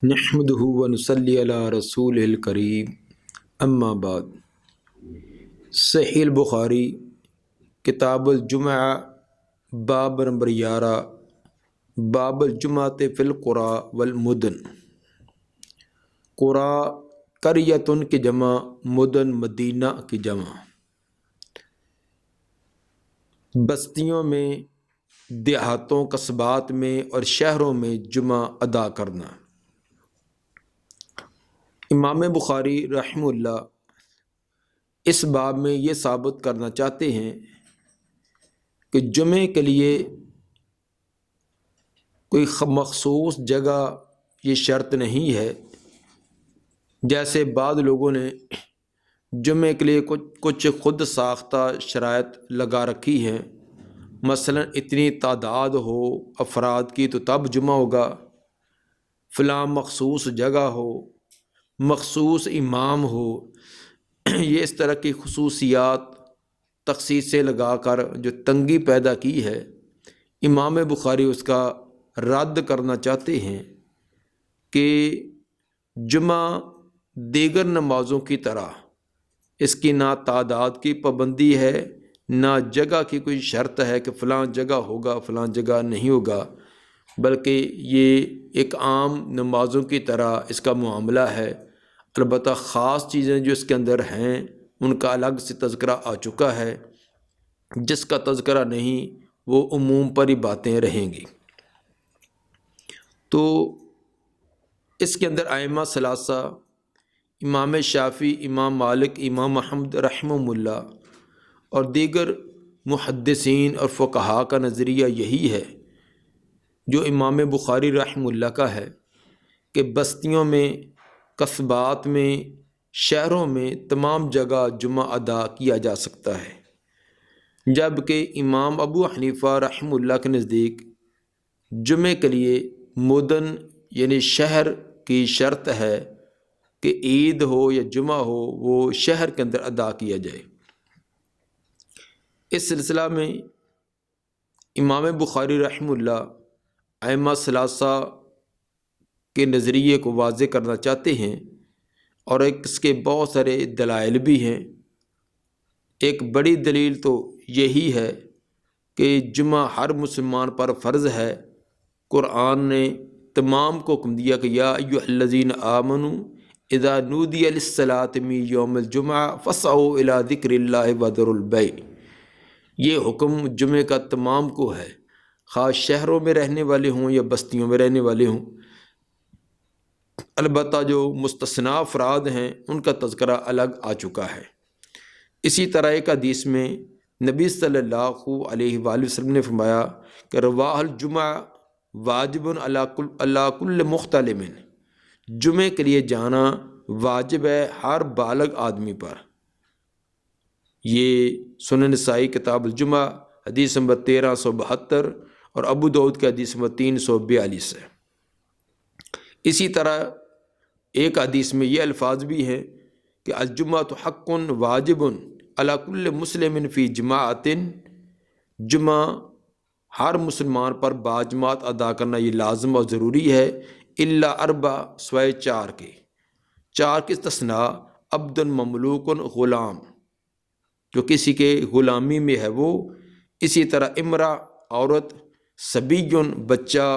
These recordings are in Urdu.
نحمدہ و نصلی علی رسول الکریم، اما بعد۔ صحیح البخاری کتاب الجمعہ باب نمبر 11، باب الجمعۃ فی القریٰ والمدن۔ قریٰ قریۃن کی جمع، مدن مدینہ کی جمع۔ بستیوں میں، دیہاتوں، قصبات میں اور شہروں میں جمعہ ادا کرنا۔ امام بخاری رحمہ اللہ اس باب میں یہ ثابت کرنا چاہتے ہیں کہ جمعے کے لیے کوئی مخصوص جگہ یہ شرط نہیں ہے، جیسے بعض لوگوں نے جمعے کے لیے کچھ خود ساختہ شرائط لگا رکھی ہیں، مثلا اتنی تعداد ہو افراد کی تو تب جمعہ ہوگا، فلاں مخصوص جگہ ہو، مخصوص امام ہو۔ یہ اس طرح کی خصوصیات تخصیصیں لگا کر جو تنگی پیدا کی ہے، امام بخاری اس کا رد کرنا چاہتے ہیں کہ جمعہ دیگر نمازوں کی طرح اس کی نہ تعداد کی پابندی ہے، نہ جگہ کی کوئی شرط ہے کہ فلاں جگہ ہوگا فلاں جگہ نہیں ہوگا، بلکہ یہ ایک عام نمازوں کی طرح اس کا معاملہ ہے۔ البتہ خاص چیزیں جو اس کے اندر ہیں ان کا الگ سے تذکرہ آ چکا ہے، جس کا تذکرہ نہیں وہ عموم پر ہی باتیں رہیں گی۔ تو اس کے اندر ائمہ ثلاثہ، امام شافعی، امام مالک، امام احمد رحمہم اللہ اور دیگر محدثین اور فقہاء کا نظریہ یہی ہے جو امام بخاری رحمہ اللہ کا ہے کہ بستیوں میں، قصبات میں، شہروں میں تمام جگہ جمعہ ادا کیا جا سکتا ہے، جبکہ امام ابو حنیفہ رحمہ اللہ کے نزدیک جمعے کے لیے مدن یعنی شہر کی شرط ہے کہ عید ہو یا جمعہ ہو وہ شہر کے اندر ادا کیا جائے۔ اس سلسلہ میں امام بخاری رحمہ اللہ ائمہ ثلاثہ کے نظریے کو واضح کرنا چاہتے ہیں، اور اس کے بہت سارے دلائل بھی ہیں۔ ایک بڑی دلیل تو یہی ہے کہ جمعہ ہر مسلمان پر فرض ہے۔ قرآن نے تمام کو حکم دیا کہ یا ایھا الذین آمنوا اذا نودی للصلاۃ من یوم الجمعہ فاسعوا الی ذکر اللہ وذروا البیع۔ یہ حکم جمعے کا تمام کو ہے، خاص شہروں میں رہنے والے ہوں یا بستیوں میں رہنے والے ہوں۔ البتہ جو مستثنیٰ افراد ہیں ان کا تذکرہ الگ آ چکا ہے۔ اسی طرح ایک حدیث میں نبی صلی اللہ علیہ وآلہ وسلم نے فرمایا کہ رواح الجمعہ واجب علی کل محتلم، جمعے کے لیے جانا واجب ہے ہر بالغ آدمی پر۔ یہ سنن نسائی کتاب الجمعہ حدیث نمبر 1372 اور ابو داؤد کے حدیث نمبر 342 ہے۔ اسی طرح ایک حدیث میں یہ الفاظ بھی ہیں کہ الجمعۃ حق واجب علی کل مسلم فی جماعت، جمعہ ہر مسلمان پر باجماعت ادا کرنا یہ لازم اور ضروری ہے، الا اربع، سوائے چار کی استثناء، عبد مملوک، غلام جو کسی کے غلامی میں ہے وہ، اسی طرح امرا، عورت، صبی، بچہ،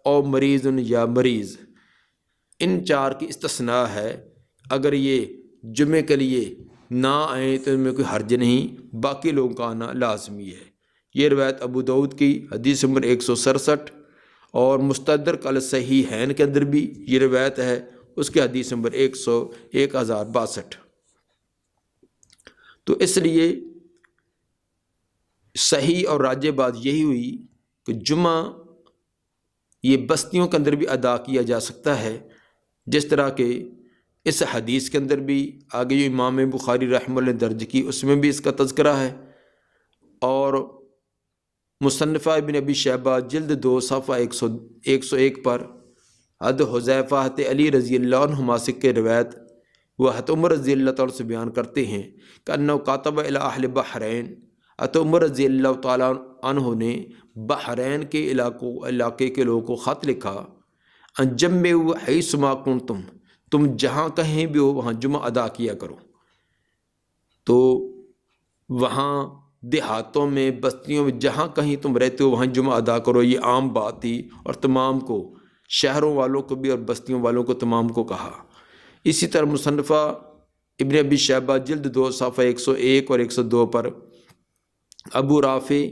اور مریض یا مریض، ان چار کی استثناء ہے۔ اگر یہ جمعے کے لیے نہ آئیں تو ان میں کوئی حرج نہیں، باقی لوگوں کا آنا لازمی ہے۔ یہ روایت ابو داؤد کی حدیث نمبر 167 اور مستدرک علی الصحیحین کے اندر بھی یہ روایت ہے، اس کے حدیث نمبر 1062۔ تو اس لیے صحیح اور راجح بات یہی ہوئی کہ جمعہ یہ بستیوں کے اندر بھی ادا کیا جا سکتا ہے، جس طرح کہ اس حدیث کے اندر بھی آگے جو امام بخاری رحمہ اللہ نے درج کی اس میں بھی اس کا تذکرہ ہے، اور مصنفہ ابن ابی شیبہ جلد 2 صفحہ 101 پر حضرت حذیفہ، حضرت علی رضی اللہ عنہما سے کے روایت وہ حضرت عمر رضی اللہ تعالیٰ سے بیان کرتے ہیں کہ انہ کاتب الی اہل بحرین، حضرت عمر رضی اللہ تعالیٰ عنہ نے بحرین کے علاقے کے لوگوں کو خط لکھا، انجمعوا حیث ما کنتم، تم جہاں کہیں بھی ہو وہاں جمعہ ادا کیا کرو۔ تو وہاں دیہاتوں میں، بستیوں میں، جہاں کہیں تم رہتے ہو وہاں جمعہ ادا کرو، یہ عام بات تھی، اور تمام کو، شہروں والوں کو بھی اور بستیوں والوں کو، تمام کو کہا۔ اسی طرح مصنفہ ابن ابی شیبہ جلد 2 صفحہ 101 اور 102 پر ابو رافع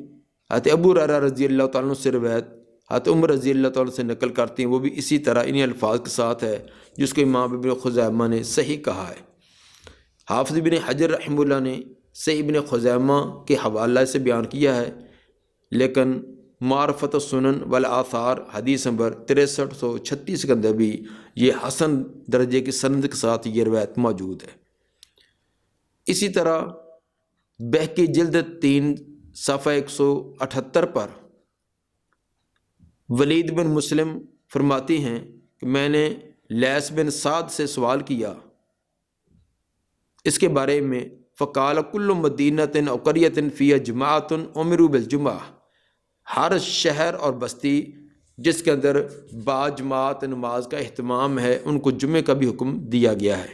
حضرت ابو ہریرہ رضی اللہ تعالیٰ عنہ سے روایت حضرت عمر رضی اللہ تعالیٰ عنہ سے نقل کرتے ہیں، وہ بھی اسی طرح انہی الفاظ کے ساتھ ہے جس کو امام ابن خزیمہ نے صحیح کہا ہے۔ حافظ ابن حجر رحمہ اللہ نے صحیح ابن خزیمہ کے حوالہ سے بیان کیا ہے، لیکن معرفت السنن والآثار حدیث نمبر 6336 کے اندر بھی یہ حسن درجے کی سند کے ساتھ یہ روایت موجود ہے۔ اسی طرح بہقی جلد 3 صفحہ 178 پر ولید بن مسلم فرماتی ہیں کہ میں نے لیث بن سعد سے سوال کیا اس کے بارے میں، فقال کل مدینۃ او قریۃ فیہا جماعۃ امروا بالجمعہ، ہر شہر اور بستی جس کے اندر باجماعت نماز کا اہتمام ہے ان کو جمعے کا بھی حکم دیا گیا ہے۔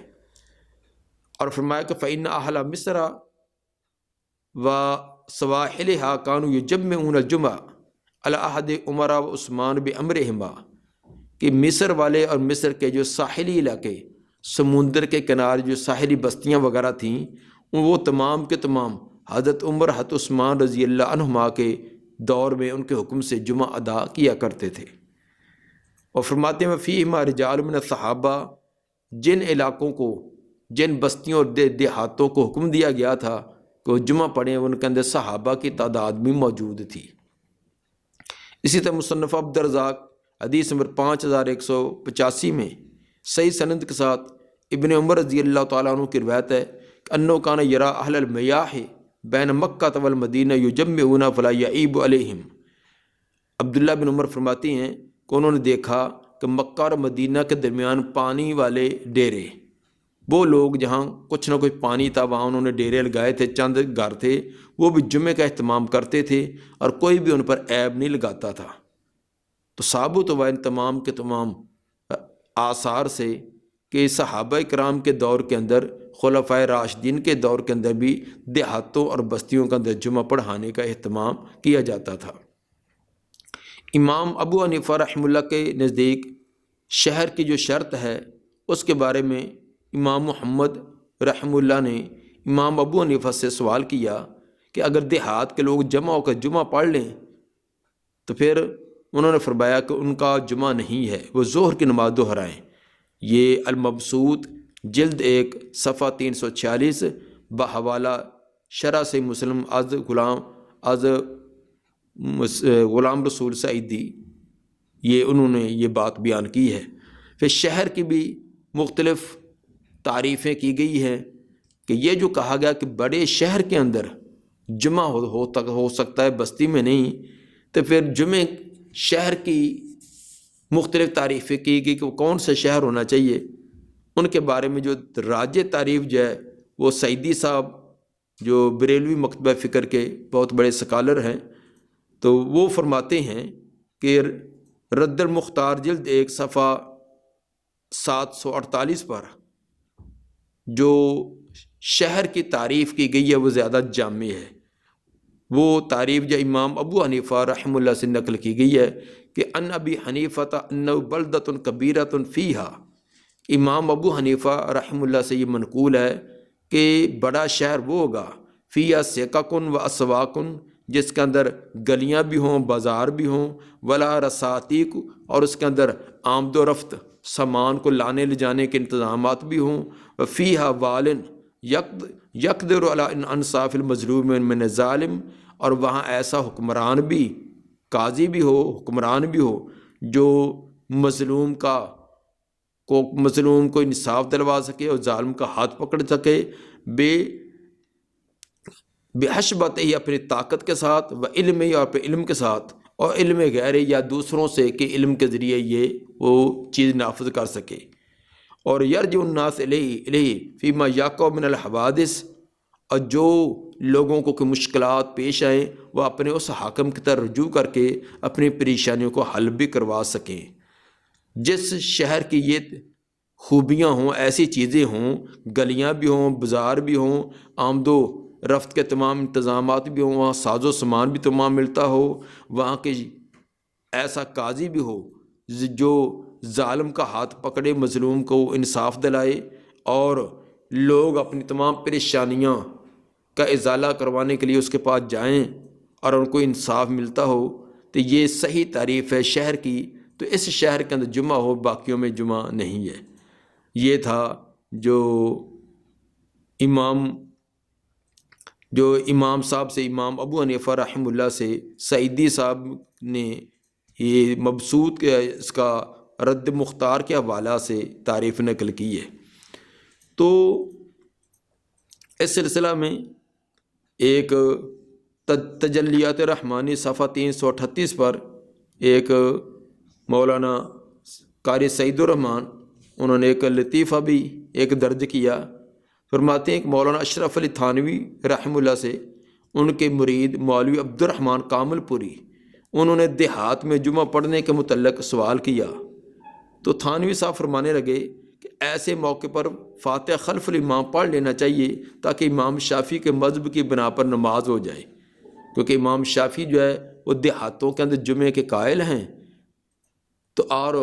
اور فرمایا کہ فإن أهل مصر وسواحلها كانوا يجمعون الجمعہ على عہد عمر و عثمان بأمرهما، کہ مصر والے اور مصر کے جو ساحلی علاقے، سمندر کے کنارے جو ساحلی بستیاں وغیرہ تھیں، وہ تمام کے تمام حضرت عمر حضرت عثمان رضی اللہ عنہما کے دور میں ان کے حکم سے جمعہ ادا کیا کرتے تھے۔ اور فرماتے ہیں فیہما رجال من الصحابہ، جن علاقوں کو، جن بستیوں اور دیہاتوں کو حکم دیا گیا تھا کہ وہ جمعہ پڑھیں، ان کے اندر صحابہ کی تعداد بھی موجود تھی۔ اسی طرح مصنف عبد الرزاق حدیث نمبر 5185 میں صحیح سند کے ساتھ ابن عمر رضی اللہ تعالیٰ عنہ کی روایت ہے کہ انہ کان یرا اہل المیاح بین مکہ والمدینہ یجمعون فلا یعیب علیہم۔ عبداللہ بن عمر فرماتی ہیں کہ انہوں نے دیکھا کہ مکہ اور مدینہ کے درمیان پانی والے ڈیرے، وہ لوگ جہاں کچھ نہ کچھ پانی تھا وہاں انہوں نے ڈیرے لگائے تھے، چند گھر تھے، وہ بھی جمعے کا اہتمام کرتے تھے اور کوئی بھی ان پر عیب نہیں لگاتا تھا۔ تو ثابت ہوا ان تمام کے تمام آثار سے کہ صحابہ کرام کے دور کے اندر، خلفائے راشدین کے دور کے اندر بھی دیہاتوں اور بستیوں کے اندر جمعہ پڑھانے کا اہتمام کیا جاتا تھا۔ امام ابو حنیفہ رحمہ اللہ کے نزدیک شہر کی جو شرط ہے اس کے بارے میں امام محمد رحمہ اللہ نے امام ابو حنیفہ سے سوال کیا کہ اگر دیہات کے لوگ جمع ہو کر جمعہ پڑھ لیں تو پھر انہوں نے فرمایا کہ ان کا جمعہ نہیں ہے، وہ ظہر کی نماز دہرائیں۔ یہ المبسوط جلد 1 صفحہ 346 بحوالہ شرح سے مسلم از غلام رسول سعیدی، یہ انہوں نے یہ بات بیان کی ہے۔ پھر شہر کی بھی مختلف تعریفیں کی گئی ہیں کہ یہ جو کہا گیا کہ بڑے شہر کے اندر جمعہ ہو سکتا ہے، بستی میں نہیں، تو پھر جمعے شہر کی مختلف تعریفیں کی گئی کہ وہ کون سا شہر ہونا چاہیے۔ ان کے بارے میں جو راج تعریف جو ہے وہ سعیدی صاحب جو بریلوی مکتبہ فکر کے بہت بڑے سکالر ہیں، تو وہ فرماتے ہیں کہ رد المختار جلد 1 صفحہ 748 پر جو شہر کی تعریف کی گئی ہے وہ زیادہ جامع ہے۔ وہ تعریف جو امام ابو حنیفہ رحمہ اللہ سے نقل کی گئی ہے کہ ان ابی حنیفہ انہ بلدۃ کبیرۃ فیہا، امام ابو حنیفہ رحمہ اللہ سے یہ منقول ہے کہ بڑا شہر وہ ہوگا فیہا سککن و اسواقن، جس کے اندر گلیاں بھی ہوں، بازار بھی ہوں، ولا رساتیق، اور اس کے اندر آمد و رفت سامان کو لانے لے جانے کے انتظامات بھی ہوں، وفیہا والن یقدر علی انصاف المظلوم من الظالم، اور وہاں ایسا حکمران بھی، قاضی بھی ہو، حکمران بھی ہو جو مظلوم کو انصاف دلوا سکے اور ظالم کا ہاتھ پکڑ سکے بے حشبت ہی، اپنی طاقت کے ساتھ، و علم ہی، اور اپنے علم کے ساتھ، اور علم غیر یا دوسروں سے کہ علم کے ذریعے یہ وہ چیز نافذ کر سکے۔ اور یرجع الناس الیہ فیما یقع من الحوادث، اور جو لوگوں کو کوئی مشکلات پیش آئیں وہ اپنے اس حاکم کی طرف رجوع کر کے اپنی پریشانیوں کو حل بھی کروا سکیں۔ جس شہر کی یہ خوبیاں ہوں، ایسی چیزیں ہوں، گلیاں بھی ہوں، بازار بھی ہوں، آمد و رفت کے تمام انتظامات بھی ہوں، وہاں ساز و سامان بھی تمام ملتا ہو، وہاں کے ایسا قاضی بھی ہو جو ظالم کا ہاتھ پکڑے، مظلوم کو انصاف دلائے، اور لوگ اپنی تمام پریشانیاں کا ازالہ کروانے کے لیے اس کے پاس جائیں اور ان کو انصاف ملتا ہو، تو یہ صحیح تعریف ہے شہر کی۔ تو اس شہر کے اندر جمعہ ہو، باقیوں میں جمعہ نہیں ہے۔ یہ تھا جو امام صاحب سے، امام ابو حنیفہ رحمہ اللہ سے سعیدی صاحب نے یہ مبسوط کے اس کا رد مختار کے حوالہ سے تعریف نقل کی ہے۔ تو اس سلسلہ میں ایک تجلیات رحمانی صفحہ 338 پر ایک مولانا قاری سعید الرحمن، انہوں نے ایک لطیفہ بھی ایک درج کیا۔ فرماتے ہیں کہ مولانا اشرف علی تھانوی رحمہ اللہ سے ان کے مرید مولوی عبد الرحمن کامل پوری، انہوں نے دیہات میں جمعہ پڑھنے کے متعلق سوال کیا، تو تھانوی صاحب فرمانے لگے کہ ایسے موقع پر فاتحہ خلف الامام پڑھ لینا چاہیے تاکہ امام شافعی کے مذہب کی بنا پر نماز ہو جائے، کیونکہ امام شافعی جو ہے وہ دیہاتوں کے اندر جمعے کے قائل ہیں، تو اور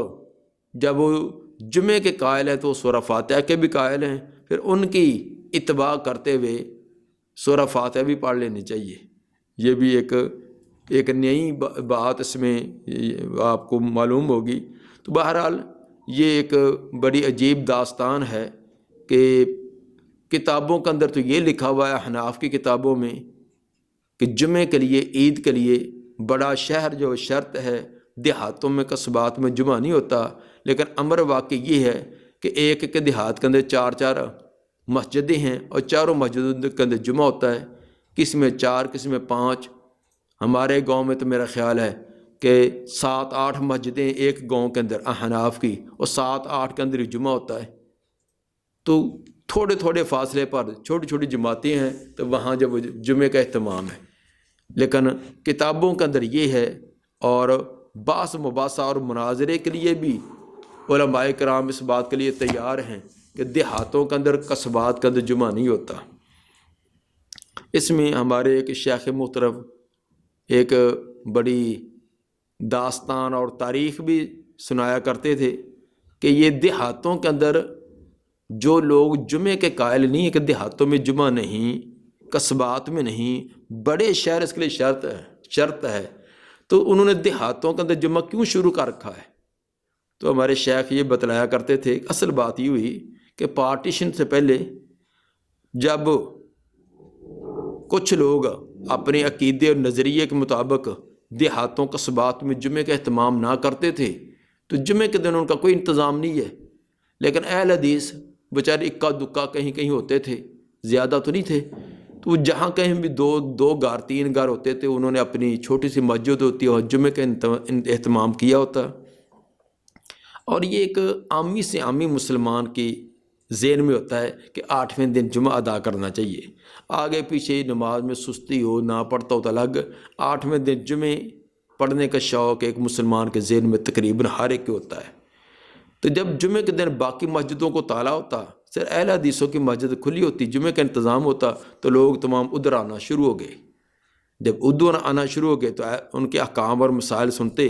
جب وہ جمعے کے قائل ہیں تو سورہ فاتحہ کے بھی قائل ہیں، پھر ان کی اتباع کرتے ہوئے سورہ فاتحہ بھی پڑھ لینی چاہیے۔ یہ بھی ایک نئی بات اس میں آپ کو معلوم ہوگی۔ تو بہرحال یہ ایک بڑی عجیب داستان ہے کہ کتابوں کے اندر تو یہ لکھا ہوا ہے احناف کی کتابوں میں کہ جمعے کے لیے، عید کے لیے بڑا شہر جو شرط ہے، دیہاتوں میں قصبات میں جمعہ نہیں ہوتا، لیکن امر واقع یہ ہے کہ ایک کے دیہات کے اندر 4 مسجدیں ہیں اور چاروں مسجدوں کے اندر جمعہ ہوتا ہے، کس میں 4، کس میں 5۔ ہمارے گاؤں میں تو میرا خیال ہے کہ 7-8 مسجدیں ایک گاؤں کے اندر احناف کی، اور 7-8 کے اندر ہی جمعہ ہوتا ہے۔ تو تھوڑے تھوڑے فاصلے پر چھوٹی چھوٹی جماعتیں ہیں، تو وہاں جب جمعے کا اہتمام ہے، لیکن کتابوں کے اندر یہ ہے، اور بحث مباحثہ اور مناظرے کے لیے بھی علماء کرام اس بات کے لیے تیار ہیں کہ دیہاتوں کے اندر، قصبات کے اندر جمعہ نہیں ہوتا۔ اس میں ہمارے ایک شیخ محترم ایک بڑی داستان اور تاریخ بھی سنایا کرتے تھے کہ یہ دیہاتوں کے اندر جو لوگ جمعے کے قائل نہیں ہیں، کہ دیہاتوں میں جمعہ نہیں، قصبات میں نہیں، بڑے شہر اس کے لیے شرط ہے، تو انہوں نے دیہاتوں کے اندر جمعہ کیوں شروع کر رکھا ہے؟ تو ہمارے شیخ یہ بتلایا کرتے تھے، اصل بات یہ ہوئی کہ پارٹیشن سے پہلے جب کچھ لوگ اپنے عقیدے اور نظریے کے مطابق دیہاتوں قصبات میں جمعے کا اہتمام نہ کرتے تھے، تو جمعے کے دن ان کا کوئی انتظام نہیں ہے، لیکن اہل حدیث بیچارے اکا دکا کہیں کہیں ہوتے تھے، زیادہ تو نہیں تھے، تو جہاں کہیں بھی 2 گھر 3 گھر ہوتے تھے، انہوں نے اپنی چھوٹی سی مسجد ہوتی ہے اور جمعے کا اہتمام کیا ہوتا۔ اور یہ ایک عامی سے عامی مسلمان کی ذہن میں ہوتا ہے کہ 8ویں دن جمعہ ادا کرنا چاہیے، آگے پیچھے نماز میں سستی ہو، نہ پڑھتا ہو تو الگ، 8ویں دن جمعے پڑھنے کا شوق ایک مسلمان کے ذہن میں تقریباً ہر ایک کے ہوتا ہے۔ تو جب جمعے کے دن باقی مسجدوں کو تالا ہوتا، صرف اہل حدیثوں کی مسجد کھلی ہوتی، جمعے کا انتظام ہوتا، تو لوگ تمام ادھر آنا شروع ہو گئے۔ جب ادھر آنا شروع ہو گئے تو ان کے احکام اور مسائل سنتے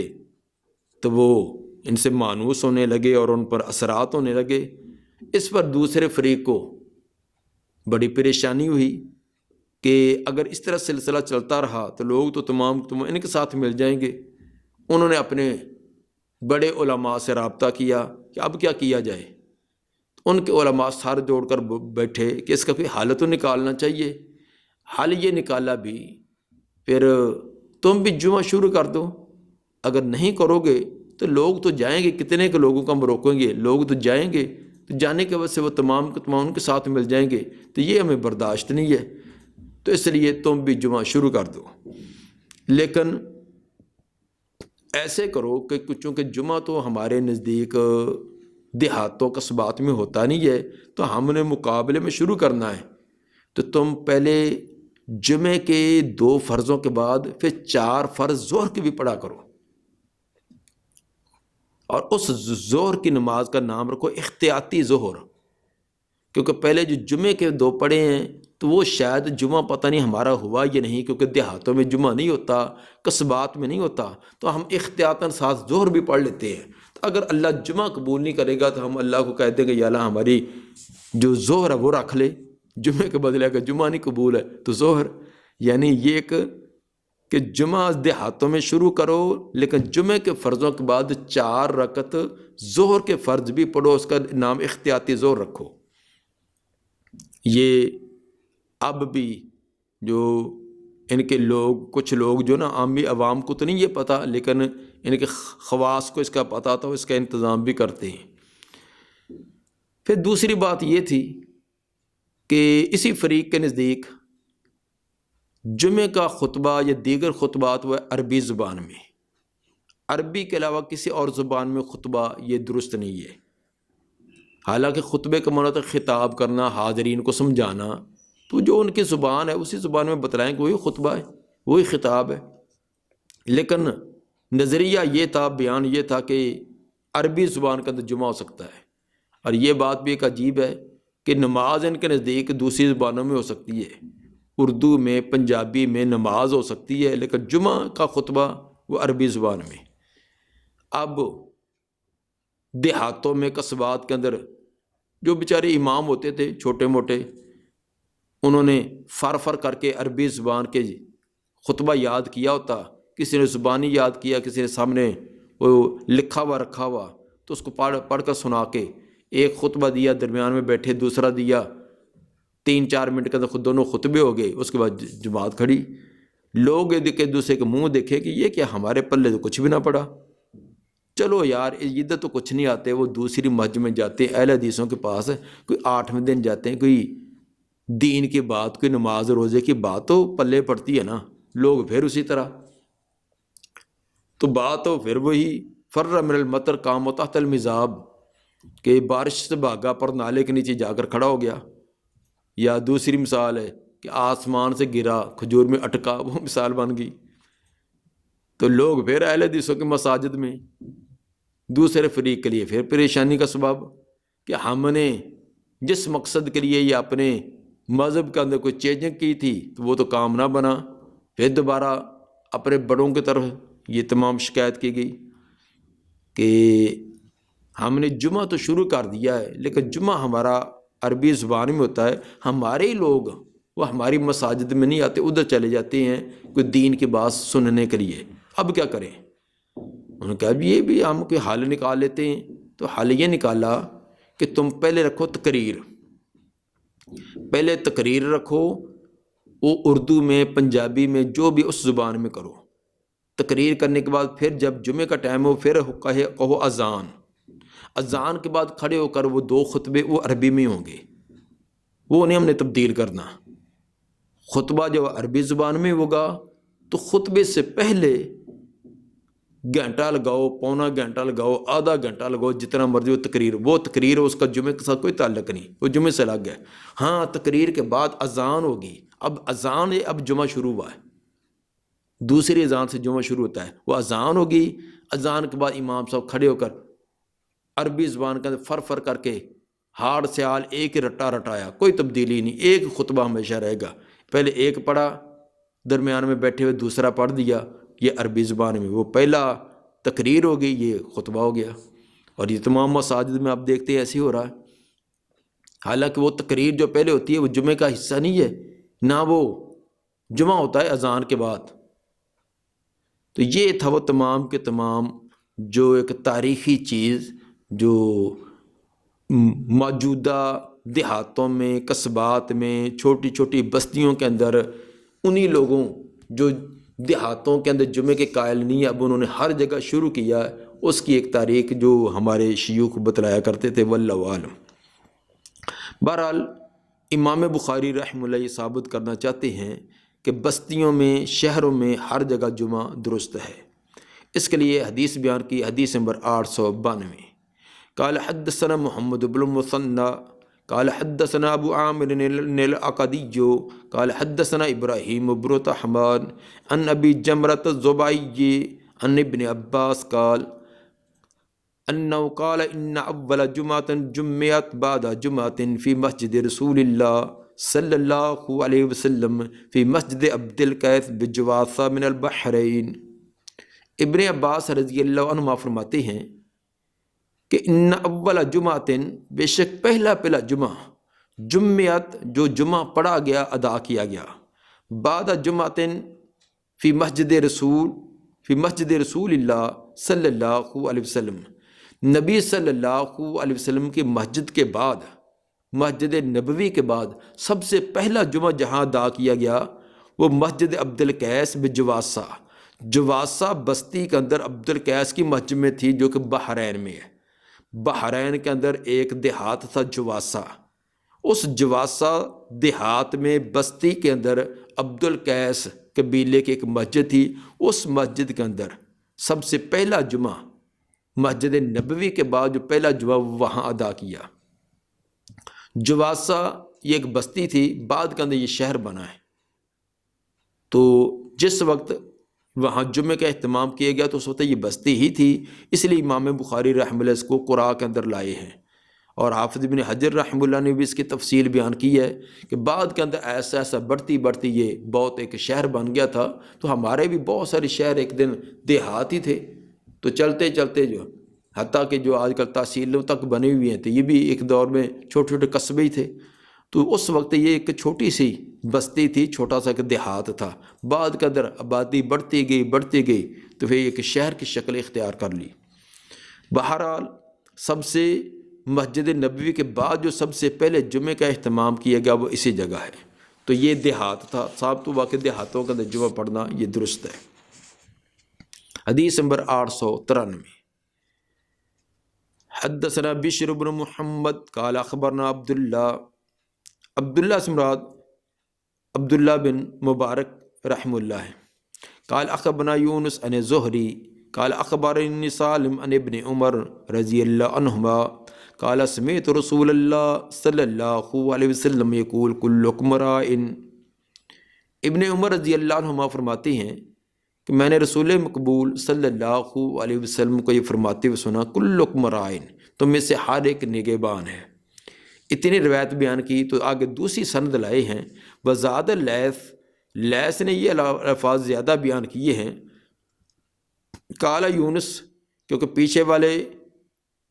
تو وہ ان سے مانوس ہونے لگے اور ان پر اثرات ہونے لگے۔ اس پر دوسرے فریق کو بڑی پریشانی ہوئی کہ اگر اس طرح سلسلہ چلتا رہا تو لوگ تو تمام ان کے ساتھ مل جائیں گے۔ انہوں نے اپنے بڑے علماء سے رابطہ کیا کہ اب کیا کیا جائے۔ ان کے علماء سر جوڑ کر بیٹھے کہ اس کا کوئی حل تو نکالنا چاہیے۔ حل یہ نکالا بھی، پھر تم بھی جمعہ شروع کر دو، اگر نہیں کرو گے تو لوگ تو جائیں گے، کتنے کے لوگوں کو ہم روکیں گے، لوگ تو جائیں گے، تو جانے کے وجہ سے وہ تمام کے تمام ان کے ساتھ مل جائیں گے، تو یہ ہمیں برداشت نہیں ہے، تو اس لیے تم بھی جمعہ شروع کر دو۔ لیکن ایسے کرو کہ چونکہ جمعہ تو ہمارے نزدیک دیہاتوں قصبات میں ہوتا نہیں ہے، تو ہم نے مقابلے میں شروع کرنا ہے، تو تم پہلے جمعے کے 2 فرضوں کے بعد پھر 4 فرض ظہر کے بھی پڑھا کرو۔ اور اس ظہر کی نماز کا نام رکھو احتیاطی ظہر، کیونکہ پہلے جو جمعے کے 2 پڑھے ہیں تو وہ شاید جمعہ پتہ نہیں ہمارا ہوا یا نہیں، کیونکہ دیہاتوں میں جمعہ نہیں ہوتا، قصبات میں نہیں ہوتا، تو ہم احتیاطاً ساتھ ظہر بھی پڑھ لیتے ہیں۔ تو اگر اللہ جمعہ قبول نہیں کرے گا تو ہم اللہ کو کہہ دیں گے یا اللہ ہماری جو ظہر ہے وہ رکھ لے، جمعے کے بدلے اگر جمعہ نہیں قبول ہے تو ظہر۔ یعنی یہ کہ جمعہ دیہاتوں میں شروع کرو، لیکن جمعے کے فرضوں کے بعد 4 رکعت ظہر کے فرض بھی پڑھو، اس کا نام احتیاطی ظہر رکھو۔ یہ اب بھی جو ان کے لوگ، کچھ لوگ جو نا عامی عوام کو تو نہیں یہ پتہ، لیکن ان کے خواص کو اس کا پتہ تھا، اس کا انتظام بھی کرتے ہیں۔ پھر دوسری بات یہ تھی کہ اسی فریق کے نزدیک جمعے کا خطبہ یا دیگر خطبات وہ عربی زبان میں، عربی کے علاوہ کسی اور زبان میں خطبہ یہ درست نہیں ہے۔ حالانکہ خطبے کا معنی تو خطاب کرنا، حاضرین کو سمجھانا، تو جو ان کی زبان ہے اسی زبان میں بتلائیں کہ وہی خطبہ ہے، وہی خطاب ہے۔ لیکن نظریہ یہ تھا، بیان یہ تھا کہ عربی زبان کا اندر جمعہ ہو سکتا ہے، اور یہ بات بھی ایک عجیب ہے کہ نماز ان کے نزدیک دوسری زبانوں میں ہو سکتی ہے، اردو میں، پنجابی میں نماز ہو سکتی ہے، لیکن جمعہ کا خطبہ وہ عربی زبان میں۔ اب دیہاتوں میں، قصبات کے اندر جو بیچارے امام ہوتے تھے چھوٹے موٹے، انہوں نے فر کر کے عربی زبان کے خطبہ یاد کیا ہوتا، کسی نے زبانی یاد کیا، کسی نے سامنے وہ لکھا ہوا رکھا ہوا، تو اس کو پڑھ کر سنا کے ایک خطبہ دیا، درمیان میں بیٹھے دوسرا دیا، 3-4 منٹ کے اندر دونوں خطبے ہو گئے، اس کے بعد جماعت کھڑی۔ لوگ ایک دوسرے کے منہ دیکھے کہ یہ کیا، ہمارے پلے تو کچھ بھی نہ پڑا، چلو یار ادھر تو کچھ نہیں آتے، وہ دوسری مسجد میں جاتے ہیں، اہل حدیثوں کے پاس، کوئی 8ویں دن جاتے ہیں، کوئی دین کی بات، کوئی نماز روزے کی بات تو پلے پڑتی ہے نا، لوگ پھر اسی طرح، تو بات تو پھر وہی فر من المطر قام تحت المزاب، کہ بارش سے بھاگا پر نالے کے نیچے جا کر کھڑا ہو گیا۔ یا دوسری مثال ہے کہ آسمان سے گرا کھجور میں اٹکا، وہ مثال بن گئی۔ تو لوگ پھر اہل حدیثوں کے مساجد میں، دوسرے فریق کے لیے پھر پریشانی کا سبب کہ ہم نے جس مقصد کے لیے یہ اپنے مذہب کے اندر کوئی چینجنگ کی تھی تو وہ تو کام نہ بنا، پھر دوبارہ اپنے بڑوں کی طرف یہ تمام شکایت کی گئی کہ ہم نے جمعہ تو شروع کر دیا ہے، لیکن جمعہ ہمارا عربی زبان میں ہوتا ہے، ہمارے ہی لوگ وہ ہماری مساجد میں نہیں آتے، ادھر چلے جاتے ہیں کوئی دین کی بات سننے کے لیے، اب کیا کریں؟ انہوں نے کہا یہ بھی ہم کوئی حل نکال لیتے ہیں۔ تو حل یہ نکالا کہ تم پہلے رکھو تقریر، پہلے تقریر رکھو، وہ اردو میں، پنجابی میں، جو بھی اس زبان میں کرو۔ تقریر کرنے کے بعد پھر جب جمعے کا ٹائم ہو پھر کہو اذان، اذان کے بعد کھڑے ہو کر وہ 2 خطبے وہ عربی میں ہوں گے، وہ نہیں ہم نے تبدیل کرنا۔ خطبہ جب عربی زبان میں ہوگا تو خطبے سے پہلے گھنٹہ لگاؤ، پونا گھنٹہ لگاؤ، آدھا گھنٹہ لگاؤ، جتنا مرضی وہ تقریر اس کا جمعے کے ساتھ کوئی تعلق نہیں، وہ جمعے سے الگ ہے۔ ہاں تقریر کے بعد اذان ہوگی، اب اذان ہے، اب جمعہ شروع ہوا ہے، دوسری اذان سے جمعہ شروع ہوتا ہے، وہ اذان ہوگی، اذان کے بعد امام صاحب کھڑے ہو کر عربی زبان کا فر کر کے ہاڑ سیال ایک ہی رٹا رٹایا، کوئی تبدیلی نہیں، ایک خطبہ ہمیشہ رہے گا، پہلے ایک پڑھا، درمیان میں بیٹھے ہوئے دوسرا پڑھ دیا، یہ عربی زبان میں، وہ پہلا تقریر ہو گئی، یہ خطبہ ہو گیا۔ اور یہ تمام مساجد میں آپ دیکھتے ہیں ایسے ہی ہو رہا ہے، حالانکہ وہ تقریر جو پہلے ہوتی ہے وہ جمعے کا حصہ نہیں ہے، نہ وہ جمعہ ہوتا ہے اذان کے بعد۔ تو یہ تھا وہ تمام کے تمام جو ایک تاریخی چیز جو موجودہ دیہاتوں میں، قصبات میں، چھوٹی چھوٹی بستیوں کے اندر انہی لوگوں جو دیہاتوں کے اندر جمعے کے قائل نہیں ہے، اب انہوں نے ہر جگہ شروع کیا ہے، اس کی ایک تاریخ جو ہمارے شیوخ بتلایا کرتے تھے، واللہ عالم۔ بہرحال امام بخاری رحمہ اللہ یہ ثابت کرنا چاہتے ہیں کہ بستیوں میں، شہروں میں ہر جگہ جمعہ درست ہے۔ اس کے لیے حدیث بیان کی، حدیث نمبر 892، قال حدثنا محمد بن المثنى قال حدثنا ابو عامر العقدي قال حدثنا ابراہیم بن طہمان عن ابی جمرۃ الزبعی عن ابن عباس قال انہ قال ان اول جمعۃ جمعت بعد جمعۃ فی مسجد رسول اللہ صلی اللہ علیہ وسلم فی مسجد عبد القیس بجواسہ من البحرین۔ ابن عباس رضی اللہ عنہما فرماتے ہیں کہ ان اول جمعۃ، بے شک پہلا جمعہ، جمعت جو جمعہ پڑھا گیا، ادا کیا گیا، بعد جمعۃ فی مسجد رسول اللہ صلی اللہ علیہ وسلم، نبی صلی اللہ علیہ وسلم کی مسجد کے بعد، مسجد نبوی کے بعد سب سے پہلا جمعہ جہاں ادا کیا گیا وہ مسجد عبد القیس بجواسہ، جواسہ بستی کے اندر عبد القیس کی مسجد میں تھی، جو کہ بحرین میں ہے۔ بحرین کے اندر ایک دیہات تھا جواسہ، اس جواسہ دیہات میں بستی کے اندر عبد القیس قبیلے کی ایک مسجد تھی، اس مسجد کے اندر سب سے پہلا جمعہ مسجد نبوی کے بعد جو پہلا جمعہ وہاں ادا کیا۔ جواسہ یہ ایک بستی تھی، بعد کے اندر یہ شہر بنا ہے۔ تو جس وقت وہاں جمعے کا اہتمام کیا گیا تو اس وقت یہ بستی ہی تھی، اس لیے امام بخاری رحمہ اللہ اس کو قراء کے اندر لائے ہیں، اور حافظ ابن حجر رحمہ اللہ نے بھی اس کی تفصیل بیان کی ہے کہ بعد کے اندر ایسا بڑھتی یہ بہت ایک شہر بن گیا تھا۔ تو ہمارے بھی بہت سارے شہر ایک دن دیہات ہی تھے، تو چلتے چلتے جو حتیٰ کہ جو آج کل تحصیلوں تک بنے ہوئے ہیں، تو یہ بھی ایک دور میں چھوٹے چھوٹے قصبے ہی تھے۔ تو اس وقت یہ ایک چھوٹی سی بستی تھی، چھوٹا سا ایک دیہات تھا، بعد کے اندر آبادی بڑھتی گئی تو پھر ایک شہر کی شکل اختیار کر لی۔ بہرحال سب سے مسجد نبوی کے بعد جو سب سے پہلے جمعے کا اہتمام کیا گیا وہ اسی جگہ ہے، تو یہ دیہات تھا صاحب، تو واقعی دیہاتوں کا اندر جمعہ پڑھنا یہ درست ہے۔ حدیث نمبر 893، حدثنا بشر بن محمد قال اخبرنا عبداللہ سے مراد عبداللہ بن مبارک رحمہ اللہ ہے، قال اخبرنا یونس عن زہری قال اخبرنی سالم عن ابن عمر رضی اللہ عنہما قال سمعت رسول اللہ صلی اللہ علیہ وسلم یقول کلکم رائن۔ ابن عمر رضی اللہ عنہما فرماتے ہیں کہ میں نے رسول مقبول صلی اللہ علیہ وسلم کو یہ فرماتے ہوئے سنا، کلکم رائن، تم میں سے ہر ایک نگہبان ہے۔ اتنی روایت بیان کی تو آگے دوسری سند لائے ہیں، وزاد لیث نے یہ الفاظ زیادہ بیان کیے ہیں، کالا یونس، کیونکہ پیچھے والے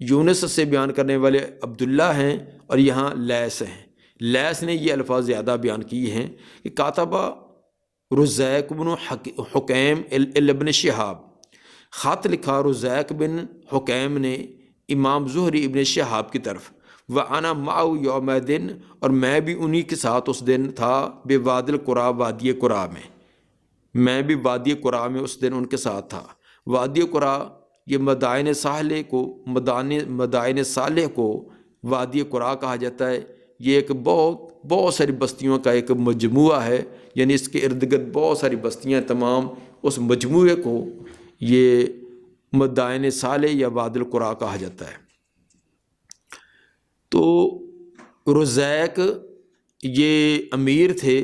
یونس سے بیان کرنے والے عبداللہ ہیں اور یہاں لیث ہیں، لیث نے یہ الفاظ زیادہ بیان کیے ہیں کہ کاتبہ رزیق بن حکیم ابن شہاب، خط لکھا رزیق بن حکیم نے امام زہری ابن شہاب کی طرف، وَأَنَا مَعَهُ يَوْمَ دِن، اور میں بھی انہی کے ساتھ اس دن تھا، بے وادی القریٰ، وادی قریٰ میں، میں بھی وادی قریٰ میں اس دن ان کے ساتھ تھا۔ وادی قریٰ یہ مدائن صالح کو وادی قریٰ کہا جاتا ہے، یہ ایک بہت ساری بستیوں کا ایک مجموعہ ہے، یعنی اس کے ارد گرد بہت ساری بستیاں، تمام اس مجموعے کو یہ مدائن صالح یا وادی القریٰ کہا جاتا ہے۔ تو رزیق یہ امیر تھے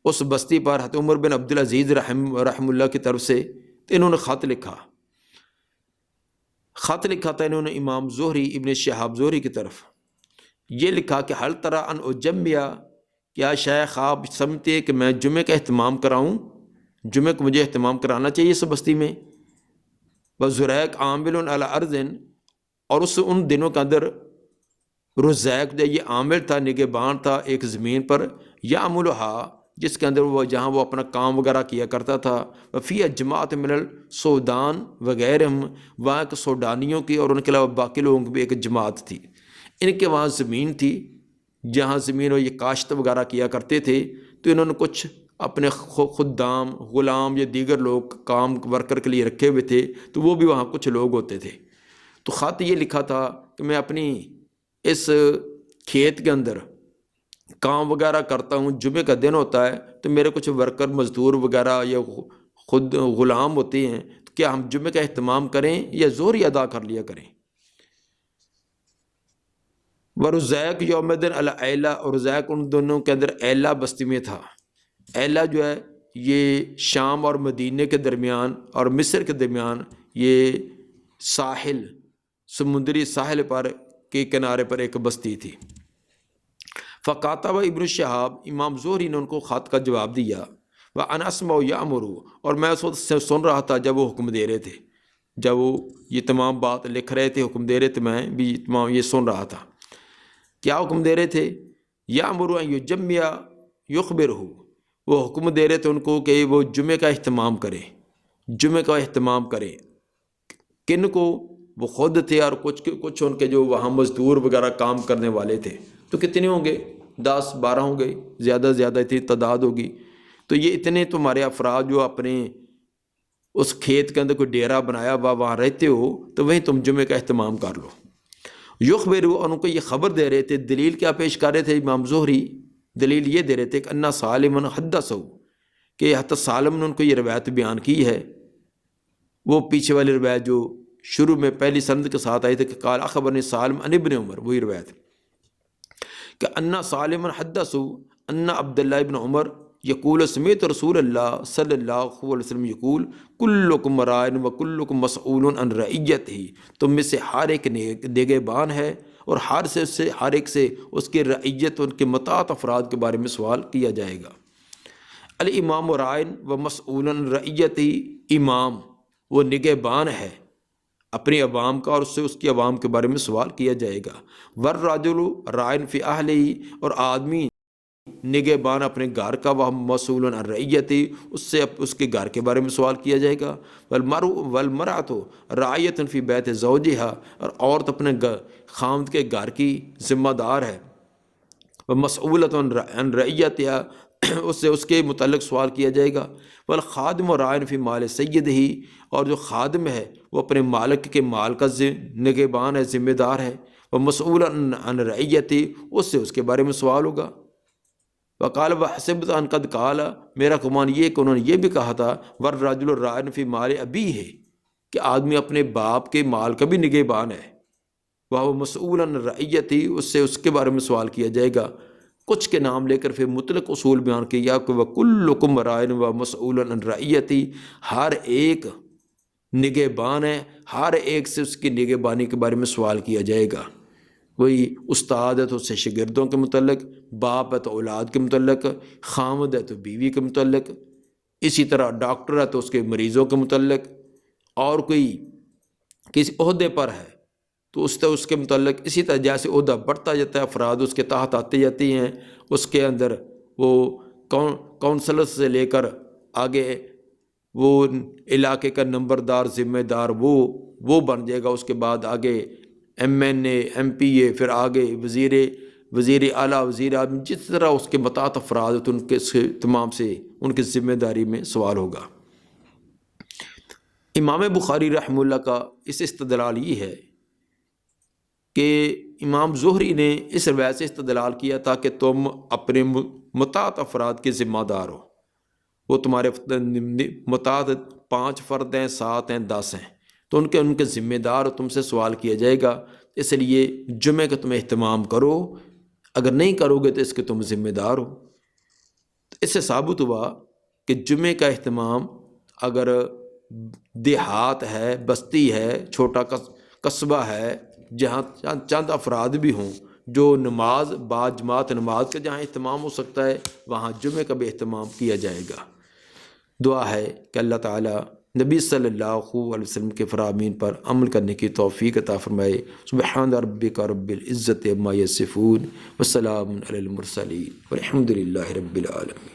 اس بستی پر، حضرت عمر بن عبدالعزیز رحم اللہ کی طرف سے، تو انہوں نے خط لکھا تھا انہوں نے امام زہری ابن شہاب زہری کی طرف، یہ لکھا کہ حل ترى ان اجمع، کیا شیخ آپ سمجھتے ہیں کہ میں جمعے کا اہتمام کراؤں، جمعے کو مجھے اہتمام کرانا چاہیے اس بستی میں۔ وزریق عامل علی ارض، اور ان دنوں کے اندر رزیق جو یہ عامل تھا، نگہبان تھا ایک زمین پر، یعملھا، جس کے اندر وہ جہاں وہ اپنا کام وغیرہ کیا کرتا تھا، وفی جماعت من السودان وغیرہم، وہاں کے سوڈانیوں کی اور ان کے علاوہ باقی لوگوں کی بھی ایک جماعت تھی، ان کے وہاں زمین تھی، جہاں زمین وہ یہ کاشت وغیرہ کیا کرتے تھے، تو انہوں نے کچھ اپنے خدام، غلام یا دیگر لوگ کام ورکر کے لیے رکھے ہوئے تھے، تو وہ بھی وہاں کچھ لوگ ہوتے تھے۔ تو خط یہ لکھا تھا کہ میں اپنی اس کھیت کے اندر کام وغیرہ کرتا ہوں، جمعے کا دن ہوتا ہے تو میرے کچھ ورکر مزدور وغیرہ یا خود غلام ہوتے ہیں، تو کیا ہم جمعے کا اہتمام کریں یا زہری ادا کر لیا کریں؟ ورزیق یوم دن العیلہ، اور رزیق ان دونوں کے اندر ایلہ بستی میں تھا۔ ایلہ جو ہے یہ شام اور مدینے کے درمیان اور مصر کے درمیان یہ سمندری ساحل پر کے کنارے پر ایک بستی تھی۔ فکاتب ابن شہاب، امام زہری نے ان کو خط کا جواب دیا، وَأَنَا أَسْمَعُ يَأْمُرُ، اور میں اس وقت سے سن رہا تھا جب وہ حکم دے رہے تھے، جب وہ یہ تمام بات لکھ رہے تھے، حکم دے رہے تھے، میں بھی تمام یہ سن رہا تھا۔ کیا حکم دے رہے تھے؟ یَأْمُرُ أَن يُجَمِّعَ يُخْبِرُهُ، وہ حکم دے رہے تھے ان کو کہ وہ جمعے کا اہتمام کریں، جمعے کا اہتمام کریں۔ کن کو؟ وہ خود تھے اور کچھ ان کے جو وہاں مزدور وغیرہ کام کرنے والے تھے۔ تو کتنے ہوں گے؟ 10-12 ہوں گے، زیادہ سے زیادہ اتنی تعداد ہوگی۔ تو یہ اتنے تمہارے افراد جو اپنے اس کھیت کے اندر کوئی ڈیرا بنایا ہوا وہاں رہتے ہو، تو وہیں تم جمعے کا اہتمام کر لو۔ یخبرو، اور ان کو یہ خبر دے رہے تھے۔ دلیل کیا پیش کر رہے تھے امام زہری؟ دلیل یہ دے رہے تھے کہ انا سالم حدثہ، کہ حضرت سالم نے ان کو یہ روایت بیان کی ہے، وہ پیچھے والی روایت جو شروع میں پہلی سند کے ساتھ آئی تھی کہ قال اخبرنی سالم عن ابن عمر، وہی روایت کہ انا سالم حدثہ ان عبداللہ ابن عمر یقول سمعت رسول اللہ صلی اللہ علیہ وسلم یقول کلکم رائن و کلکم مسئول عن رعیتہ، تم میں سے ہر ایک نگہبان ہے اور ہر ایک سے اس کی رعیت، ان کے مطاعت افراد کے بارے میں سوال کیا جائے گا۔ الامام رائن و مسئول عن رعیتہ، امام وہ نگہبان ہے اپنی عوام کا اور اس سے اس کی عوام کے بارے میں سوال کیا جائے گا۔ والرجل رائن فی اہلہ، اور آدمی نگہبان اپنے گھر کا، وہ مسئول عن رعیتہ، اس سے اس کے گھر کے بارے میں سوال کیا جائے گا۔ والمرأۃ راعیۃ فی بیت زوجہا، اور عورت اپنے خاوند کے گھر کی ذمہ دار ہے۔ ومسئولۃ عن رعیتہا، اس سے اس کے متعلق سوال کیا جائے گا۔ والخادم رائن فی مال سیدہ، اور جو خادم ہے وہ اپنے مالک کے مال کا نگہبان ہے، ذمہ دار ہے۔ ومسئول عن رعیتہ، اس سے اس کے بارے میں سوال ہوگا۔ وقال وحسبت ان قد قال، میرا گمان یہ کہ انہوں نے یہ بھی کہا تھا والرجل رائن فی مال ابیہ، کہ آدمی اپنے باپ کے مال کا بھی نگہبان ہے۔ وہ مسئول عن رعیتہ، اس سے اس کے بارے میں سوال کیا جائے گا۔ کچھ کے نام لے کر پھر مطلق اصول بیان کیا کہ وَكُلُّكُمْ رَاعٍ وَمَسْئُولٌ عَنْ رَعِيَّتِهِ، ہر ایک نگہبان ہے، ہر ایک سے اس کی نگہبانی کے بارے میں سوال کیا جائے گا۔ وہی استاد ہے تو اس سے شاگردوں کے متعلق، باپ ہے تو اولاد کے متعلق، خامد ہے تو بیوی کے متعلق، اسی طرح ڈاکٹر ہے تو اس کے مریضوں کے متعلق، اور کوئی کسی عہدے پر ہے تو اس کے متعلق، اسی طرح جیسے عہدہ بڑھتا جاتا ہے افراد اس کے تحت آتے جاتی ہیں، اس کے اندر وہ کونسلر سے لے کر آگے وہ علاقے کا نمبردار، ذمہ دار وہ بن جائے گا، اس کے بعد آگے MNA MPA، پھر آگے وزیر اعلیٰ، وزیر اعظم، جس طرح اس کے متعلق افراد ان کے تمام سے ان کی ذمہ داری میں سوال ہوگا۔ امام بخاری رحمہ اللہ کا اس استدلال یہ ہے کہ امام زہری نے اس روایت سے استدلال کیا تھا کہ تم اپنے متعلق افراد کے ذمہ دار ہو، وہ تمہارے متعلق 5 فرد ہیں، 7 ہیں، 10 ہیں، تو ان کے ذمہ دار ہو، تم سے سوال کیا جائے گا، اس لیے جمعے کا تم اہتمام کرو، اگر نہیں کرو گے تو اس کے تم ذمہ دار ہو۔ اس سے ثابت ہوا کہ جمعے کا اہتمام اگر دیہات ہے، بستی ہے، چھوٹا قصبہ ہے، جہاں چند افراد بھی ہوں جو نماز باجماعت نماز کا جہاں اہتمام ہو سکتا ہے، وہاں جمعے کا بھی اہتمام کیا جائے گا۔ دعا ہے کہ اللہ تعالیٰ نبی صلی اللہ علیہ وسلم کے فرامین پر عمل کرنے کی توفیق عطا فرمائے۔ سبحان ربک رب العزت عما یصفون وسلام علی المرسلین والحمد للہ رب العالمین۔